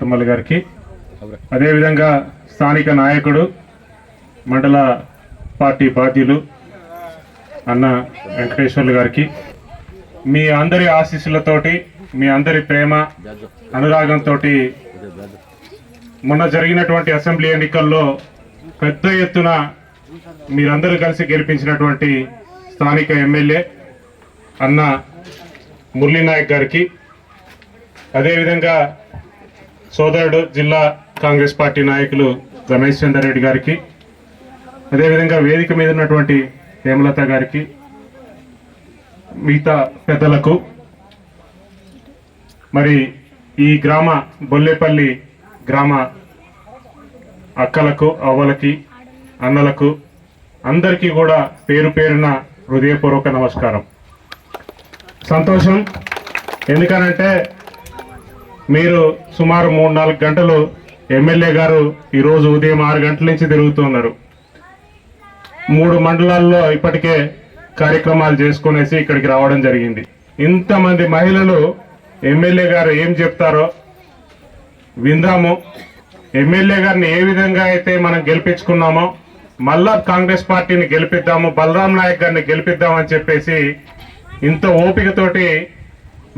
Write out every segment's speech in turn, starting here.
తుమ్మల గారికి, అదేవిధంగా స్థానిక నాయకుడు మండల పార్టీ బాధ్యులు అన్న వెంకటేశ్వర్లు గారికి, మీ అందరి ఆశీస్సులతోటి, మీ అందరి ప్రేమ అనురాగంతో మొన్న జరిగినటువంటి అసెంబ్లీ ఎన్నికల్లో పెద్ద ఎత్తున మీరందరూ కలిసి గెలిపించినటువంటి స్థానిక ఎమ్మెల్యే అన్న మురళీ నాయక్ గారికి, అదేవిధంగా సోదరుడు జిల్లా కాంగ్రెస్ పార్టీ నాయకులు రమేష్ చందర్ రెడ్డి గారికి, అదేవిధంగా వేదిక మీద ఉన్నటువంటి హేమలత గారికి, మిగతా పెద్దలకు, మరి ఈ గ్రామ బొల్లేపల్లి గ్రామ అక్కలకు, అవ్వలకి, అన్నలకు అందరికీ కూడా పేరు పేరున హృదయపూర్వక నమస్కారం. సంతోషం. ఎందుకనంటే మీరు సుమారు 3-4 గంటలు ఎమ్మెల్యే గారు ఈరోజు ఉదయం 6 గంటల నుంచి తిరుగుతున్నారు. 3 మండలాల్లో ఇప్పటికే కార్యక్రమాలు చేసుకునేసి ఇక్కడికి రావడం జరిగింది. ఇంతమంది మహిళలు ఎమ్మెల్యే గారు ఏం చెప్తారో విందాము. ఎమ్మెల్యే గారిని ఏ విధంగా అయితే మనం గెలిపించుకున్నామో మళ్ళా కాంగ్రెస్ పార్టీని గెలిపిద్దాము, బలరాం నాయక్ గారిని గెలిపిద్దామని చెప్పేసి ఇంత ఓపికతోటి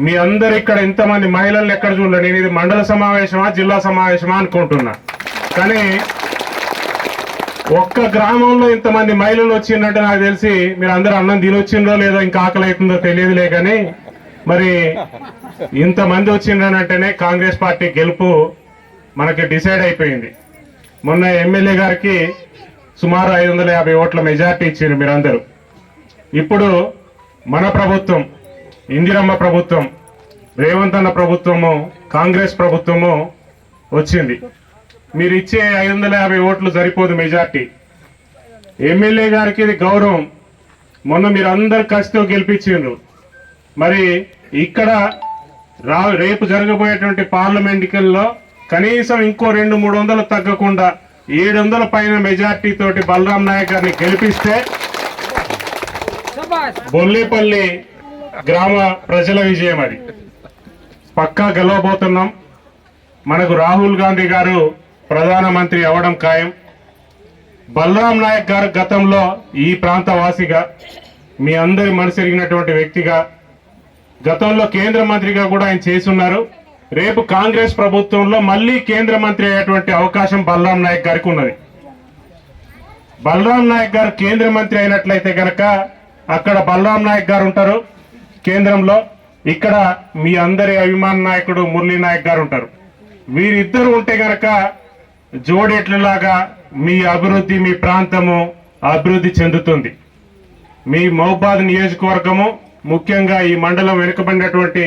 మీ అందరు ఇక్కడ ఇంతమంది మహిళలు ఎక్కడ చూడలే. నేను ఇది మండల సమావేశమా జిల్లా సమావేశమా అనుకుంటున్నా, కానీ ఒక్క గ్రామంలో ఇంతమంది మహిళలు వచ్చిందంటే నాకు తెలిసి మీరు అందరూ అన్నం తినొచ్చిందో లేదో ఇంకా ఆకలి అవుతుందో తెలియదులే, కానీ మరి ఇంతమంది వచ్చిండనంటేనే కాంగ్రెస్ పార్టీ గెలుపు మనకి డిసైడ్ అయిపోయింది. మొన్న ఎమ్మెల్యే గారికి సుమారు 550 ఓట్ల మెజార్టీ ఇచ్చారు మీరందరూ. ఇప్పుడు మన ప్రభుత్వం, ఇందిరమ్మ ప్రభుత్వం, రేవంత్ అన్న ప్రభుత్వము, కాంగ్రెస్ ప్రభుత్వము వచ్చింది. మీరు ఇచ్చే 550 ఓట్లు సరిపోదు మెజార్టీ. ఎమ్మెల్యే గారికి ఇది గౌరవం. మొన్న మీరు అందరు కసితో గెలిపించారు. మరి ఇక్కడ రేపు జరగబోయేటువంటి పార్లమెంట్ ఎన్నికల్లో కనీసం ఇంకో 200-300 తగ్గకుండా 700 పైన మెజార్టీ తోటి బలరాం నాయక్ గారిని గెలిపిస్తే బొల్లేపల్లి గ్రామ ప్రజల విజయం. అది పక్కా గెలవబోతున్నాం. మనకు రాహుల్ గాంధీ గారు ప్రధానమంత్రి అవడం ఖాయం. బలరాం నాయక్ గారు గతంలో ఈ ప్రాంత వాసిగా, మీ అందరి మనసెరిగినటువంటి వ్యక్తిగా, గతంలో కేంద్ర మంత్రిగా కూడా ఆయన చేసున్నారు. రేపు కాంగ్రెస్ ప్రభుత్వంలో మళ్ళీ కేంద్ర మంత్రి అయ్యేటువంటి అవకాశం బలరాం నాయక్ గారికి ఉన్నది. బలరాం నాయక్ గారు కేంద్ర మంత్రి అయినట్లయితే కనుక అక్కడ బలరాం నాయక్ గారు ఉంటారు కేంద్రంలో, ఇక్కడ మీ అందరి అభిమాన నాయకుడు మురళీ నాయక్ గారు ఉంటారు. వీరిద్దరు ఉంటే గనక జోడేట్లలాగా మీ అభివృద్ధి, మీ ప్రాంతము అభివృద్ధి చెందుతుంది. మీ మహబూబాద్ నియోజకవర్గము, ముఖ్యంగా ఈ మండలం వెనుకబడినటువంటి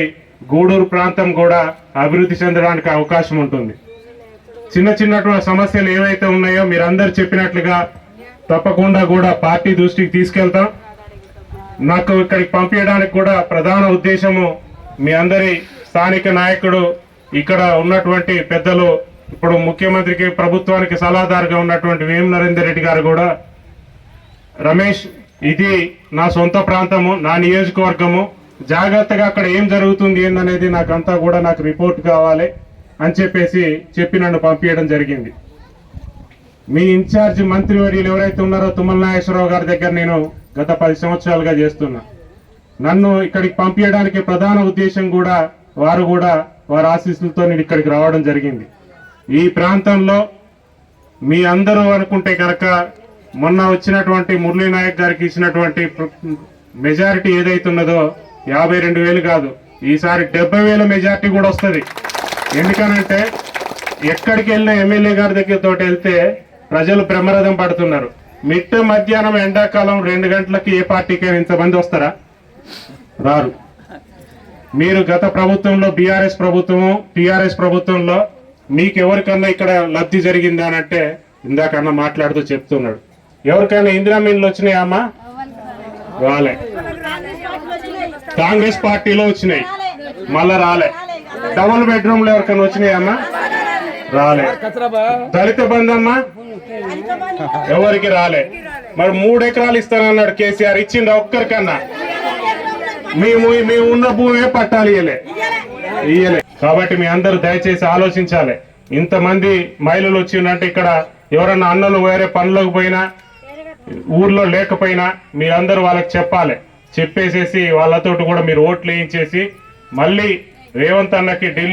గూడూరు ప్రాంతం కూడా అభివృద్ధి చెందడానికి అవకాశం ఉంటుంది. చిన్న చిన్నటువంటి సమస్యలు ఏవైతే ఉన్నాయో మీరందరూ చెప్పినట్లుగా తప్పకుండా కూడా పార్టీ దృష్టికి తీసుకెళ్తాం. నాకు ఇక్కడికి పంపించడానికి కూడా ప్రధాన ఉద్దేశము మీ అందరి స్థానిక నాయకుడు, ఇక్కడ ఉన్నటువంటి పెద్దలు, ఇప్పుడు ముఖ్యమంత్రికి ప్రభుత్వానికి సలహాదారుగా ఉన్నటువంటి వేం నరేందర్ రెడ్డి గారు కూడా, రమేష్ ఇది నా సొంత ప్రాంతము, నా నియోజకవర్గము, జాగ్రత్తగా అక్కడ ఏం జరుగుతుంది ఏందనేది నాకంతా కూడా నాకు రిపోర్ట్ కావాలి అని చెప్పి నన్ను పంపించడం జరిగింది. మీ ఇన్ఛార్జ్ మంత్రివర్యులు ఎవరైతే ఉన్నారో తుమ్మల నాగేశ్వరరావు గారి దగ్గర నేను గత 10 సంవత్సరాలుగా చేస్తున్నా. నన్ను ఇక్కడికి పంపించడానికి ప్రధాన ఉద్దేశం కూడా వారి ఆశీస్సులతో నేను ఇక్కడికి రావడం జరిగింది. ఈ ప్రాంతంలో మీ అందరూ అనుకుంటే కనుక మొన్న వచ్చినటువంటి మురళీ నాయక్ గారికి ఇచ్చినటువంటి మెజారిటీ ఏదైతే ఉన్నదో 52,000 కాదు, ఈసారి 70,000 మెజార్టీ కూడా వస్తుంది. ఎందుకనంటే ఎక్కడికి వెళ్ళిన ఎమ్మెల్యే గారి దగ్గర తోటి వెళ్తే ప్రజలు బ్రహ్మరథం పడుతున్నారు. మిట్ట మధ్యాహ్నం ఎండాకాలం 2 గంటలకి ఏ పార్టీకైనా ఇంతమంది వస్తారా? రారు. మీరు గత ప్రభుత్వంలో బీఆర్ఎస్ ప్రభుత్వము, టీఆర్ఎస్ ప్రభుత్వంలో మీకు ఎవరికన్నా ఇక్కడ లబ్ధి జరిగిందా అని అంటే ఇందాకన్నా మాట్లాడుతూ చెప్తున్నాడు. ఎవరికైనా ఇందిరా మిల్లు వచ్చినాయా అమ్మా? రాలే. కాంగ్రెస్ పార్టీలో వచ్చినాయి, మళ్ళా రాలే. డబుల్ బెడ్రూమ్లు ఎవరికైనా వచ్చినాయమ్మా? రాలే. దళిత బంధమ్మా ఎవరికి రాలే. మరి 3 ఎకరాలు ఇస్తానన్నాడు కేసీఆర్, ఇచ్చిండు ఒక్కరికన్నా? మేము ఉన్న భూమే పట్టాలి ఇయ్యలే. కాబట్టి మీ అందరూ దయచేసి ఆలోచించాలి. ఇంతమంది మహిళలు వచ్చిందంటే ఇక్కడ ఎవరన్నా అన్నలు వేరే పనులకు పోయినా ఊర్లో లేకపోయినా మీరందరూ వాళ్ళకి చెప్పాలి. చెప్పేసేసి వాళ్ళతోటి కూడా మీరు ఓట్లు వేయించేసి మళ్ళీ రేవంత్ అన్నకి ఢిల్లీ